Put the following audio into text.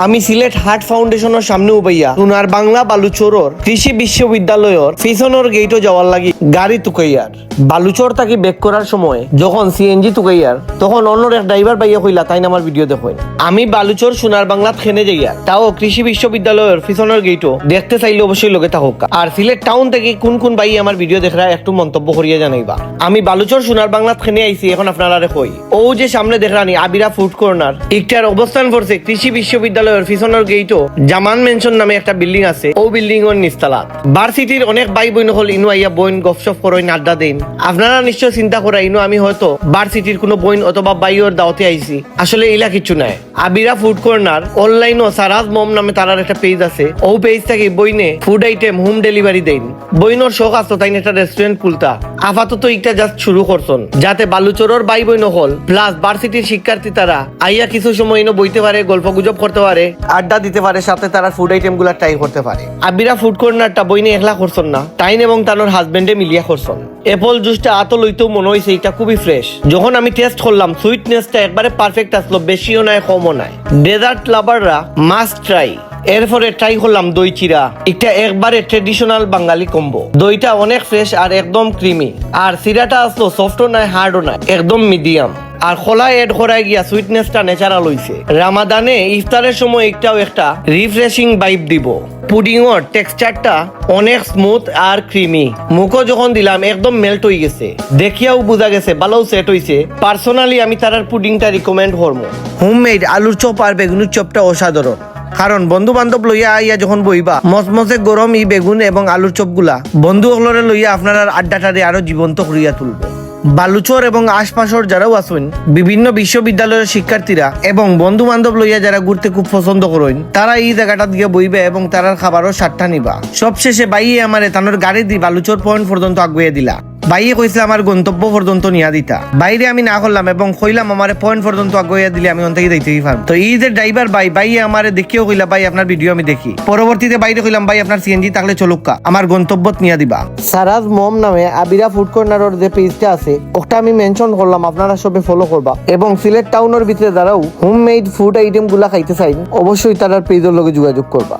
আমি সিলেট হাট ফাউন্ডেশনের সামনে উবাইয়া সোনার বাংলা বালুচরর কৃষি বিশ্ববিদ্যালয়ের পিছনের গেটও যাওয়ার লাগি গাড়ি তুকাইয়ার বালুচর তাকে বেক করার সময় যখন সিএনজি তুকাইয়ার তখন অন্য এক ড্রাইভার বাইয়া কইলা তাই আমার ভিডিও দেখুন। আমি বালুচর সোনার বাংলাত খেনে যাইয়া তাও কৃষি বিশ্ববিদ্যালয়ের পিছনের গেটও দেখতে চাইলে অবশ্যই লগে থাকুক। আর সিলেট টাউন থেকে কোন কোন বাই আমার ভিডিও দেখরা একটু মন্তব্য করিয়া জানাইবা। আমি বালুচর সোনার বাংলাত খেনে আইছি, এখন আপনারা কই ও যে সামনে দেখরানি আবিরা ফুড কর্নার একটার অবস্থান করছে কৃষি বিশ্ববিদ্যালয়ের পিছনের গেটও জামান মেনশন নামে একটা বিল্ডিং আছে, ও বিল্ডিং এর নিচতলাত ভার্সিটির অনেক ভাই বোন হল ইনু আইয়া বোন গপসপ করেন আড্ডা দেন। আপনারা নিশ্চয় চিন্তা করা ইনু আমি হয়তো ভার্সিটির কোনো বোন অথবা বাইয়ের দাওয়াতে আইছি, আসলে ইলা কিছু নাই। আবিরা ফুড কর্নার অনলাইনও সারাজ মম নামে তারার একটা পেজ আছে, ও পেজ থেকে বইনে ফুড আইটেম হোম ডেলিভারি দেন। বইনর শখ আসতো তাই একটা রেস্টুরেন্ট খুলতা, আপাতত একটা জাস্ট শুরু করছন যাতে বালুচরর ভাই বোন হল প্লাস ভার্সিটির শিক্ষার্থী তারা আইয়া কিছু সময় ইনো বইতে পারে, গল্প গুজব করতে পারে, আড্ডা দিতে পারে, সাথে তারা ফুড আইটেম গুলা ট্রাই করতে পারে। আবিরা ফুড কর্নারটা বইনে একলা করছন না, টাইন এবং তানোর হাজবেন্ডে মিলিয়া করছন। এপল জুসটা আত লইতেও মনে হয়েছে এটা খুবই ফ্রেশ। যখন আমি টেস্ট করলাম সুইটনেসটা একবারে পারফেক্ট আসলো, বেশিও নাই কমও নাই। ডেজার্ট লাভাররা মাস্ট ট্রাই। এরপরে ট্রাই করলাম দই চিরা, এটা একবারে ট্রেডিশনাল বাঙালি কম্বো। দইটা অনেক ফ্রেশ আর একদম ক্রিমি, আর চিরাটা আসলো সফটও নাই হার্ডও নাই, একদম মিডিয়াম। আর খোলা এড করাই গিয়া সুইটনেসটা ন্যাচারাল হইছে। রামাদানে ইফতারের সময় একটাও একটা রিফ্রেশিং ভাইব দিব। পুডিংর টেক্সচারটা অনেক স্মুথ আর ক্রিমি, মুখও যখন দিলাম একদম মেল্ট হয়ে গেছে, দেখিয়াও বোঝা গেছে ভালো সেট হইছে। পার্সোনালি আমি তারার পুডিংটা রিকমেন্ড করবো। হোমমেড আলুর চপ আর বেগুনের চপটা অসাধারণ, কারণ বন্ধু বান্ধব লইয়া আইয়া যখন বইবা মচমচে গরম ই বেগুন এবং আলুর চপ গুলা বন্ধু হলরে লইয়া আপনার আড্ডাটারে আরো জীবন্ত করিয়া তুলবো। বালুচর এবং আশপাশর যারাও আছেন বিভিন্ন বিশ্ববিদ্যালয়ের শিক্ষার্থীরা এবং বন্ধু বান্ধব লইয়া যারা ঘুরতে খুব পছন্দ করেন, তারা এই জায়গাটা দিয়ে বইবে এবং তারার খাবারও সাতটা নিবা। সবশেষে বাইয়ে আমারে তানোর গাড়ি দি বালুচর পয়েন্ট পর্যন্ত আগুয়ে দিলা। বাইয়ে কইছে আমার গন্তব্য পর্যন্ত নিয়া দিতা, বাইরে আমি না করলাম এবং কইলাম আমার পয়েন্ট পর্যন্ত আগুয়া দিলে আমি অন থেকে যাইতেই পারব। তো এই যে ড্রাইভার বাইয়ে আমারে দেখিও কইলা ভাই আপনার ভিডিও আমি দেখি। পরবর্তীতে বাইরে কইলাম ভাই আপনার সিএনজি থাকলে চলুকা, আমার গন্তব্যত নিয়া দিবা। সারাজ মম নামে আবিরা ফুড কর্নারের যে পেজটা আছে ওটা আমি মেনশন করলাম, আপনারা সবে ফলো করবা। এবং সিলেট টাউনের ভিতরে যারাও হোমমেড ফুড আইটেম গুলা খাইতে চাই অবশ্যই তার পেজের লগে যোগাযোগ করবা।